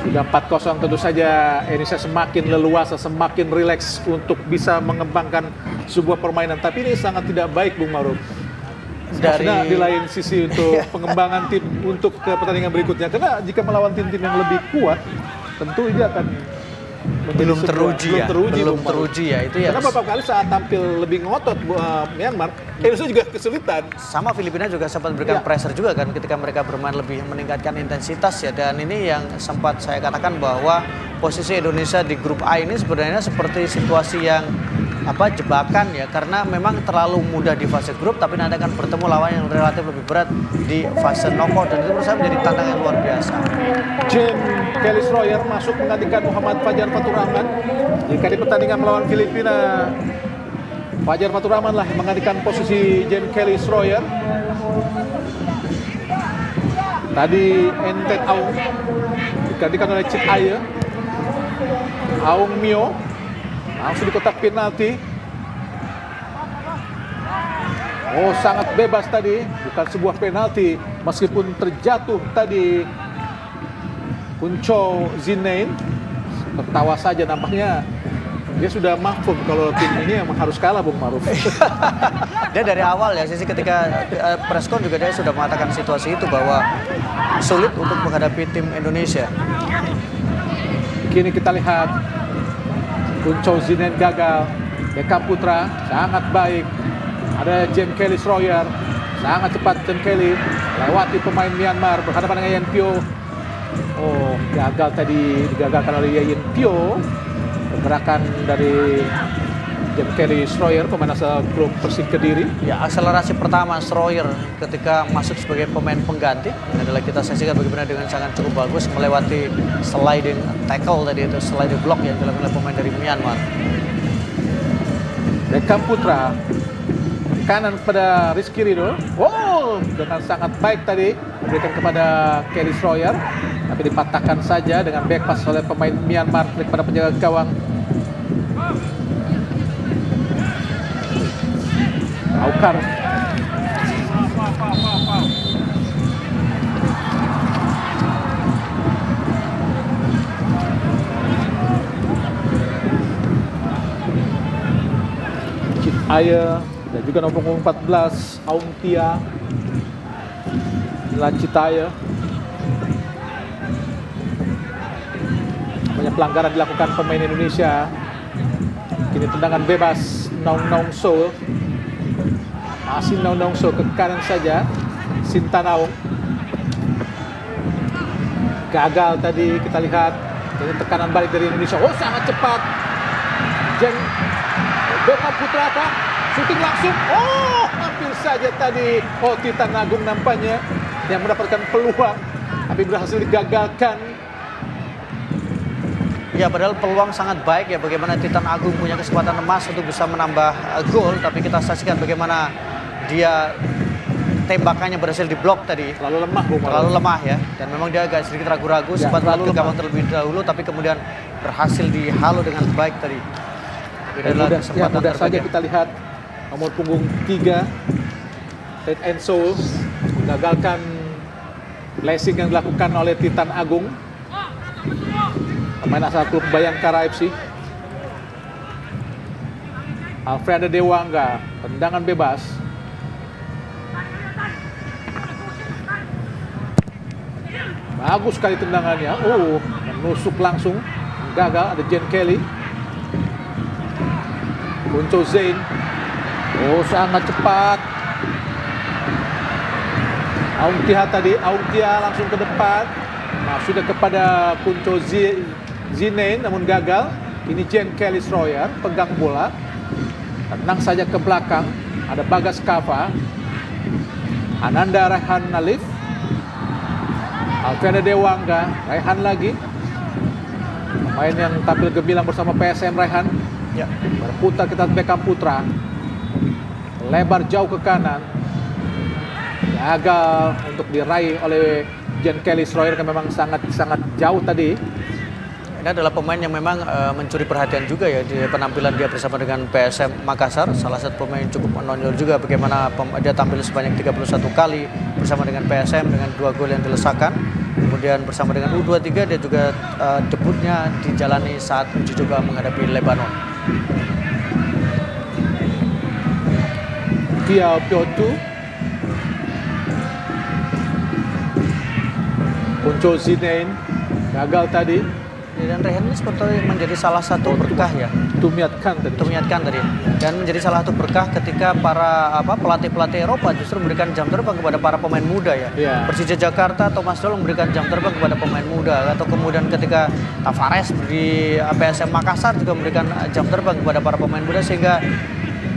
Sudah 4-0, tentu saja Indonesia semakin leluasa, semakin rileks untuk bisa mengembangkan sebuah permainan. Tapi ini sangat tidak baik, Bung Maruf. Maksudnya di lain sisi untuk pengembangan tim untuk ke pertandingan berikutnya. Karena jika melawan tim-tim yang lebih kuat, tentu ini akan menjadi belum sebuah- teruji ya, Bung Maruf. teruji ya, itu ya. Karena beberapa kali saat tampil lebih ngotot Myanmar, Indonesia juga kesulitan. Sama Filipina juga sempat memberikan Ya. pressure juga kan ketika mereka bermain lebih meningkatkan intensitas ya, dan ini yang sempat saya katakan bahwa posisi Indonesia di grup A ini sebenarnya seperti situasi yang jebakan ya, karena memang terlalu mudah di fase grup tapi nanti akan bertemu lawan yang relatif lebih berat di fase knockout, dan itu menurut saya menjadi tantangan yang luar biasa. James Kelly Sroyer masuk menggantikan Muhammad Fajar Fatur Rahman. Jika di pertandingan melawan Filipina, Fajar Fatur Rahman lah yang menggantikan posisi James Kelly Sroyer. Tadi Entet Aung digantikan oleh Chit Aye. Aung Mio langsung di kotak penalti. Oh, sangat bebas tadi, bukan sebuah penalti meskipun terjatuh tadi. Kunco Zinain tertawa saja, nampaknya dia sudah mafum kalau tim ini emang harus kalah, Bung Maruf. Dia dari awal ya, sisi ketika preskon juga dia sudah mengatakan situasi itu bahwa sulit untuk menghadapi tim Indonesia. Kini kita lihat Kunco Zinain gagal. Beckham Putra sangat baik. Ada James Kelly Sroyer, sangat cepat James Kelly lewati pemain Myanmar berhadapan dengan Yan Pio. Oh, gagal tadi, digagalkan oleh Yayin Pio. Pergerakan dari James Kelly Sroyer, pemain asal klub Persik Kediri. Ya, akselerasi pertama Sroyer ketika masuk sebagai pemain pengganti ini adalah kita saksikan bagaimana dengan sangat cukup bagus melewati sliding tackle tadi, itu sliding block yang dilakukan oleh pemain dari Myanmar. Beckham Putra kanan kepada Rizky Ridho. Wow, dengan sangat baik tadi memberikan kepada Kelly Sroyer, tapi dipatahkan saja dengan back pass oleh pemain Myanmar kepada penjaga gawang Aukar. Chit Aye dan juga nomor punggung 14 Aung Tia. Inilah Chit Aye. Banyak pelanggaran dilakukan pemain Indonesia. Kini tendangan bebas Nong Nong So. Masih Nong Nong So ke kanan saja. Sintanaung. Gagal tadi, kita lihat. Ini tekanan balik dari Indonesia. Oh, sangat cepat. Beckham Putra kah? Shooting langsung. Oh, hampir saja tadi. Oh, Titan Agung nampaknya yang mendapatkan peluang, tapi berhasil digagalkan. Ya, padahal peluang sangat baik ya bagaimana Titan Agung punya kesempatan emas untuk bisa menambah gol, tapi kita saksikan bagaimana dia tembakannya berhasil diblok tadi. Terlalu lemah, Bung. Terlalu lemah ya, dan memang dia agak sedikit ragu-ragu, Ya, sempat terlalu ke gawang lemah. terlebih dahulu, tapi kemudian berhasil dihalau dengan baik tadi. Tapi Dan adalah mudah, ya, kesempatan mudah terbaik saja ya. kita lihat nomor punggung 3 Ted Enso menggagalkan blessing yang dilakukan oleh Titan Agung, pemain asal klub Bayangkara FC. Alfredo Dewangga, tendangan bebas. Bagus sekali tendangannya. Oh, menusuk langsung. Gagal, ada Jen Kelly. Kunco Zain. Oh, sangat cepat. Aung Tia tadi, Aung Tia langsung ke depan. Sudah kepada Kunco Zinain, namun gagal. Ini Jen Kelly Stroyer, pegang bola. Tenang saja ke belakang. Ada Bagas Kava. Ananda Raihan Alif. Alfredo Dewangga, Raihan lagi. Pemain yang tampil gemilang bersama PSM Raihan. Ya. Berputar kita Beckham Putra. Lebar jauh ke kanan. Gagal untuk diraih oleh Jen Kelly Stroyer yang memang sangat jauh tadi. Ini adalah pemain yang memang mencuri perhatian juga ya di penampilan dia bersama dengan PSM Makassar. Salah satu pemain yang cukup menonjol juga bagaimana dia tampil sebanyak 31 kali bersama dengan PSM dengan 2 gol yang dilesakan. Kemudian bersama dengan U23 dia juga debutnya dijalani saat uji coba menghadapi Lebanon. Tia Piotu. Kunco Zinain gagal tadi. Dan Raihan ini seperti menjadi salah satu berkah ya. Tumiatkan tadi. Tumiatkan tadi. Dan menjadi salah satu berkah ketika para pelatih-pelatih Eropa justru memberikan jam terbang kepada para pemain muda ya. Ya. Persija Jakarta, Thomas Doll memberikan jam terbang kepada pemain muda, atau kemudian ketika Tavares di PSM Makassar juga memberikan jam terbang kepada para pemain muda, sehingga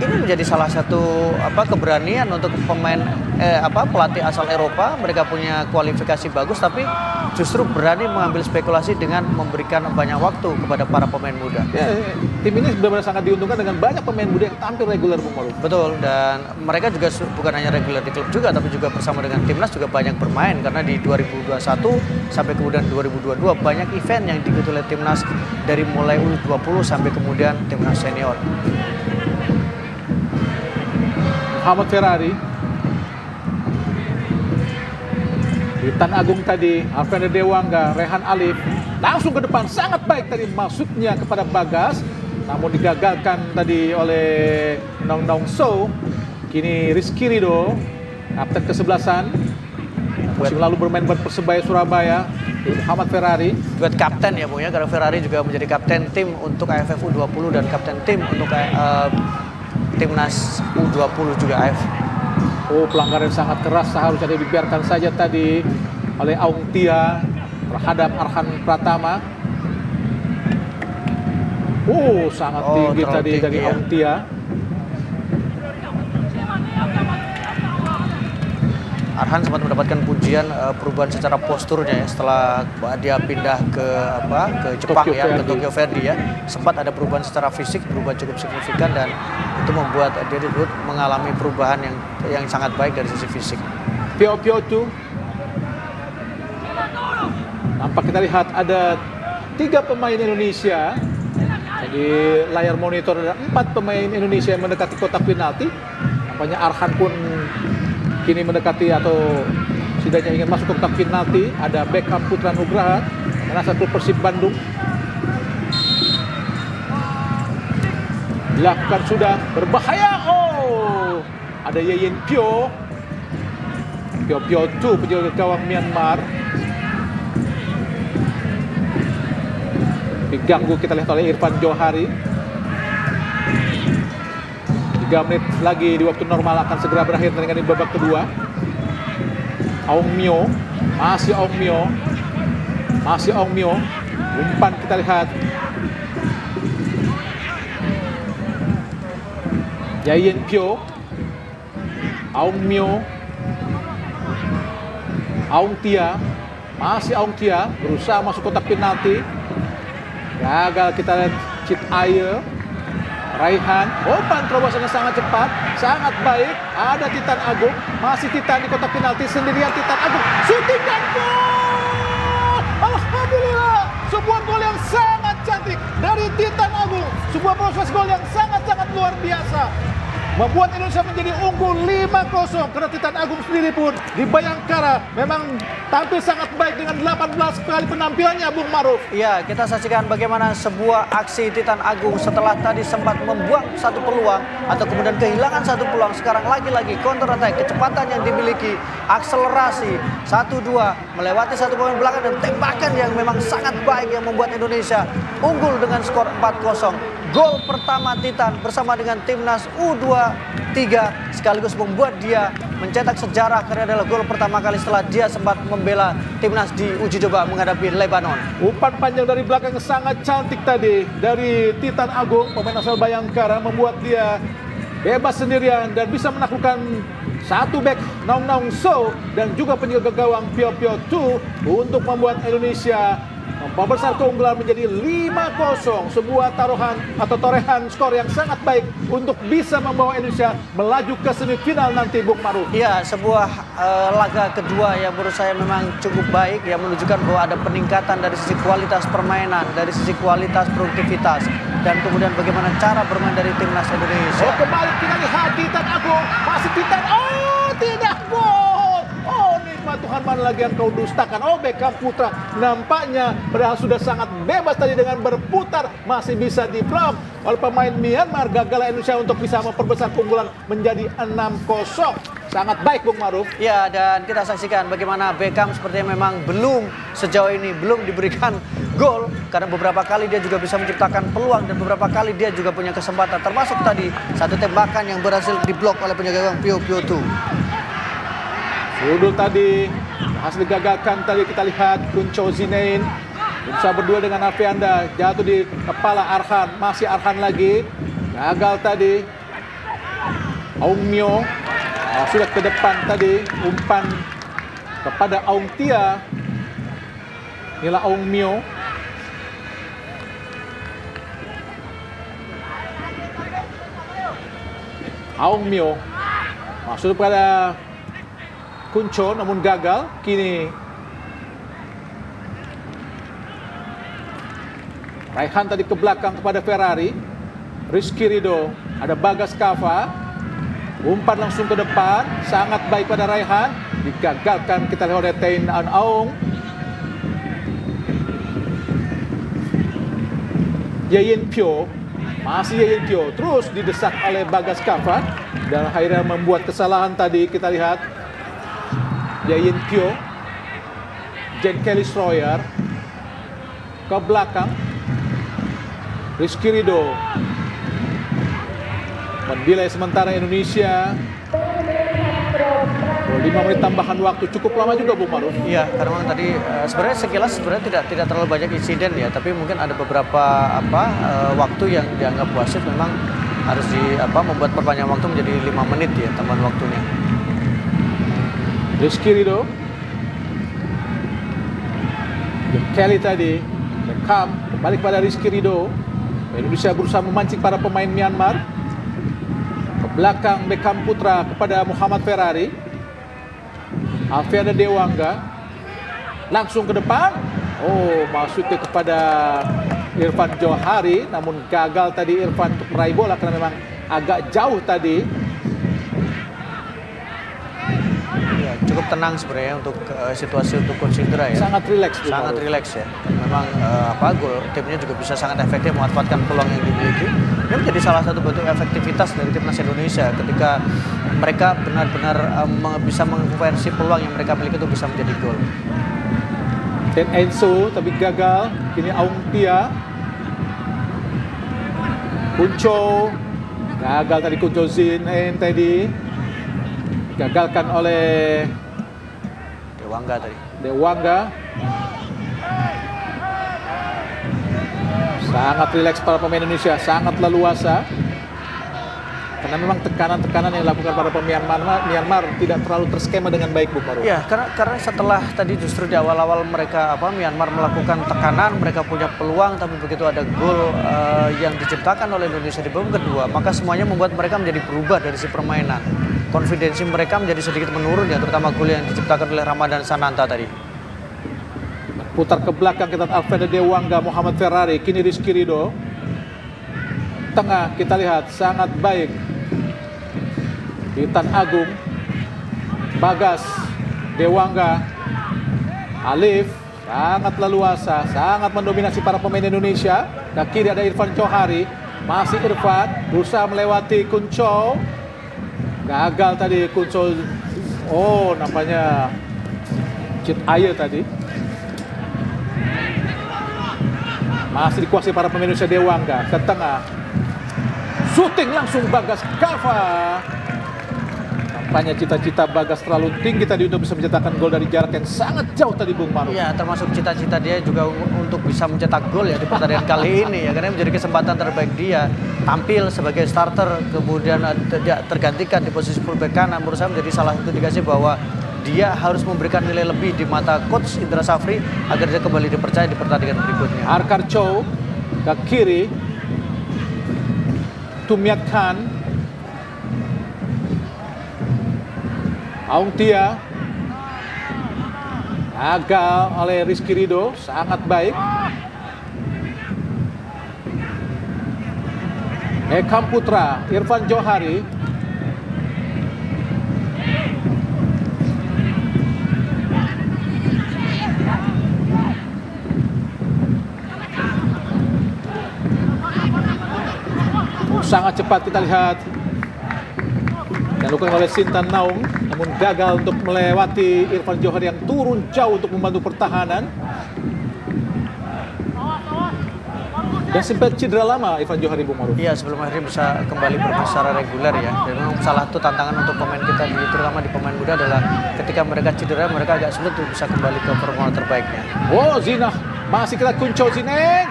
ini menjadi salah satu keberanian untuk pemain pelatih asal Eropa. Mereka punya kualifikasi bagus tapi justru berani mengambil spekulasi dengan memberikan banyak waktu kepada para pemain muda. Ya, tim ini benar-benar sangat diuntungkan dengan banyak pemain muda yang tampil reguler, Bung Maruf. Betul, dan mereka juga bukan hanya reguler di klub juga, tapi juga bersama dengan timnas juga banyak bermain, karena di 2021 sampai kemudian 2022 banyak event yang diikuti oleh timnas dari mulai U20 sampai kemudian timnas senior. Muhammad Ferrari. Titan Agung tadi, Alfredo Dewangga, Raihan Alif. Langsung ke depan, sangat baik tadi masuknya kepada Bagas. Namun digagalkan tadi oleh Nong Nong So. Kini Rizky Rido, kapten kesebelasan. Musim lalu bermain buat Persebaya Surabaya. Muhammad Ferrari. Buat kapten ya, Bung ya, karena Ferrari juga menjadi kapten tim untuk AFF U20 dan kapten tim untuk timnas U20 juga AF. Oh, pelanggaran sangat keras, seharusnya dibiarkan saja tadi oleh Aung Tia terhadap Arhan Pratama. Oh, sangat tinggi tadi tinggi dari ya. Aung Tia. Arhan sempat mendapatkan pujian perubahan secara posturnya ya setelah dia pindah ke Jepang Tokyo ya, ke Verdy. Tokyo Verdy ya. Sempat ada perubahan secara fisik, perubahan cukup signifikan, dan itu membuat Deddy Ruth mengalami perubahan yang sangat baik dari sisi fisik. Pio Tu. Nampak kita lihat ada 3 pemain Indonesia. Di layar monitor ada 4 pemain Indonesia yang mendekati kotak penalti. Nampaknya Arhan pun kini mendekati atau setidaknya ingin masuk ke kotak penalti. Ada Beckham Putra Nugraha, asal klub Persib Bandung. Dilakukan sudah, berbahaya. Oh, ada Yeyen Pio. Pio Tu, penjaga gawang Myanmar. Diganggu kita lihat oleh Irfan Johari. 3 menit lagi di waktu normal akan segera berakhir pertandingan di babak kedua. Aung Mio, masih Aung Mio. Umpan kita lihat. Yeyen Pio, Aung Mio, Aung Tia, masih Aung Tia berusaha masuk kotak penalti. Gagal kita lihat Cit Aye. Raihan, umpan terobosannya sangat cepat, sangat baik. Ada Titan Agung, masih Titan di kotak penalti sendirian. Titan Agung, shooting dan gol! Alhamdulillah, sebuah gol yang sangat cantik dari Titan Agung. Sebuah proses gol yang sangat-sangat luar biasa. Membuat Indonesia menjadi unggul 5-0 karena Titan Agung sendiri pun di Bayangkara memang tampil sangat baik dengan 18 kali penampilannya, Bung Maruf. Iya, kita saksikan bagaimana sebuah aksi Titan Agung setelah tadi sempat membuang satu peluang atau kemudian kehilangan satu peluang. Sekarang lagi-lagi counter attack, kecepatan yang dimiliki, akselerasi 1-2 melewati satu pemain belakang dan tembakan yang memang sangat baik yang membuat Indonesia unggul dengan skor 4-0. Gol pertama Titan bersama dengan timnas U23 sekaligus membuat dia mencetak sejarah karena adalah gol pertama kali setelah dia sempat membela timnas di uji coba menghadapi Lebanon. Umpan panjang dari belakang sangat cantik tadi dari Titan Agung, pemain asal Bayangkara, membuat dia bebas sendirian dan bisa menaklukkan satu bek Naung Naung So dan juga penjaga gawang Pio Pio Tu untuk membuat Indonesia membesar keunggulan menjadi 5-0. Sebuah taruhan atau torehan skor yang sangat baik untuk bisa membawa Indonesia melaju ke semifinal nanti, Bung Maruf. Iya, sebuah laga kedua yang menurut saya memang cukup baik, yang menunjukkan bahwa ada peningkatan dari sisi kualitas permainan, dari sisi kualitas produktivitas, dan kemudian bagaimana cara bermain dari timnas Indonesia. Oh, kembali kita lihat Titan Agung, masih Titan, oh tidak gol. Oh, nikmat Tuhan, mana lagi yang kau dustakan. Oh, Beckham Putra nampaknya padahal sudah sangat bebas tadi dengan berputar, masih bisa di-block oleh pemain Myanmar. Gagal Indonesia untuk bisa memperbesar keunggulan menjadi 6-0. Sangat baik, Bung Maruf. Ya, dan kita saksikan bagaimana Beckham sepertinya memang sejauh ini belum diberikan gol karena beberapa kali dia juga bisa menciptakan peluang dan beberapa kali dia juga punya kesempatan, termasuk tadi satu tembakan yang berhasil diblok oleh penjaga gawang Pio Pio Tu. Sudul tadi hasil digagalkan tadi, kita lihat Kuncho Zinain bisa berdua dengan Afianda, jatuh di kepala Arhan, masih Arhan lagi, gagal tadi. Aung Mio sudah ke depan tadi, umpan kepada Aung Tia. Inilah Aung Mio. Aung Mio masuk pada Kuncho namun gagal. Kini Raihan tadi ke belakang kepada Ferrari. Rizky Ridho, ada Bagas Kava. Umpan langsung ke depan, sangat baik pada Raihan. Digagalkan kita lihat oleh Tain An Aung. Yayin Pyo, masih Yayin Pyo, terus didesak oleh Bagas Kava dan akhirnya membuat kesalahan tadi. Kita lihat Yayin Pyo, Jen Kelly Stroyer ke belakang. Rizky Ridho menilai sementara Indonesia. 5 menit tambahan waktu, cukup lama juga, Bung Maruf. Iya, karena memang tadi sebenarnya sekilas tidak terlalu banyak insiden ya, tapi mungkin ada beberapa waktu yang dianggap wasit memang harus membuat perpanjangan waktu menjadi 5 menit ya tambahan waktunya. Rizky Ridho, Kelly tadi, Beckham kembali kepada Rizky Ridho. Indonesia berusaha memancing para pemain Myanmar. Ke belakang Beckham Putra kepada Muhammad Ferrari. Alfianda Dewangga langsung ke depan. Oh, masuknya kepada Irfan Johari, namun gagal tadi Irfan untuk meraih bola karena memang agak jauh tadi. Ya, cukup tenang sebenarnya untuk situasi untuk Coach Indra ya. Sangat rileks. Sangat rileks ya. Memang gol timnya juga bisa sangat efektif memanfaatkan peluang yang dimiliki. Ini menjadi salah satu bentuk efektivitas dari timnas Indonesia ketika mereka benar-benar bisa mengkonversi peluang yang mereka miliki itu bisa menjadi gol. Dan Enzo tapi gagal. Kini Aung Tia, Kuncho gagal tadi. Kuncho Zinain tadi gagalkan oleh Dewangga tadi. Dewangga. Sangat rileks para pemain Indonesia, sangat leluasa. Karena memang tekanan-tekanan yang dilakukan pada Myanmar tidak terlalu terskema dengan baik, Bung Maru. Ya, karena setelah tadi justru di awal-awal mereka Myanmar melakukan tekanan, mereka punya peluang, tapi begitu ada gol yang diciptakan oleh Indonesia di babak kedua, maka semuanya membuat mereka menjadi berubah dari si permainan. Konfidensi mereka menjadi sedikit menurun ya, terutama gol yang diciptakan oleh Ramadan Sananta tadi. Putar ke belakang kita Alfredo Dewangga, Muhammad Ferrari, kini Rizky Ridho. Tengah kita lihat sangat baik. Witan Agung, Bagas, Dewangga, Alif, sangat leluasa, sangat mendominasi para pemain Indonesia. Ke kiri ada Irfan Johari, masih Irfan, berusaha melewati Kunco. Gagal tadi Kunco, nampaknya Cit Aye tadi. Masih dikuasai para pemain Indonesia, Dewangga, ke tengah. Shooting langsung Bagas Kava. Nampaknya cita-cita Bagas terlalu tinggi tadi untuk bisa mencetakkan gol dari jarak yang sangat jauh tadi, Bung Maru. Ya, termasuk cita-cita dia juga untuk bisa mencetak gol ya di pertandingan kali ini ya, karena menjadi kesempatan terbaik dia tampil sebagai starter, kemudian tidak tergantikan di posisi fullback kanan. Menurut saya menjadi salah satu indikasi bahwa dia harus memberikan nilai lebih di mata coach Indra Safri agar dia kembali dipercaya di pertandingan berikutnya. Arkar Chow ke kiri, Tumiat Khan, Aung Tia, gagal oleh Rizky Ridho, sangat baik. Ekam Putra, Irfan Johari, sangat cepat kita lihat dilakukan oleh Sintan Naung, namun gagal untuk melewati Irfan Johari yang turun jauh untuk membantu pertahanan. Dan sempat cedera lama Irfan Johari, Bung Maru. Iya, sebelum akhirnya bisa kembali bermain secara reguler ya. Dan memang salah satu tantangan untuk pemain kita, terutama di pemain muda, adalah ketika mereka cedera, mereka agak sulit untuk bisa kembali ke performa terbaiknya. Zinah, masih kita Kunco Zineng.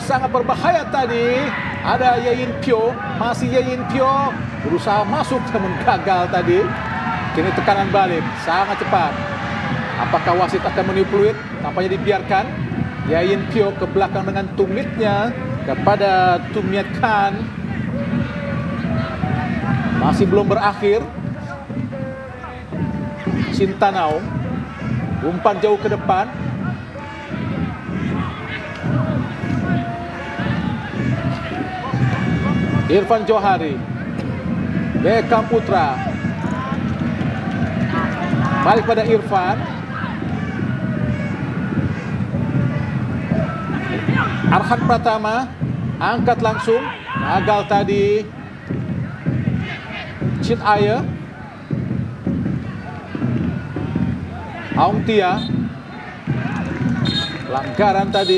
Sangat berbahaya tadi. Ada Yayin Pyo, masih Yayin Pyo berusaha masuk namun gagal tadi. Kini tekanan balik, sangat cepat. Apakah wasit akan meniup peluit? Tampaknya dibiarkan. Yayin Pyo ke belakang dengan tumitnya kepada Tumiat Khan. Masih belum berakhir. Sintanau umpan jauh ke depan. Irfan Johari, Ekam Putra, balik pada Irfan. Arhan Pratama angkat langsung, gagal tadi. Cit Aye, Aung Tia, pelanggaran tadi.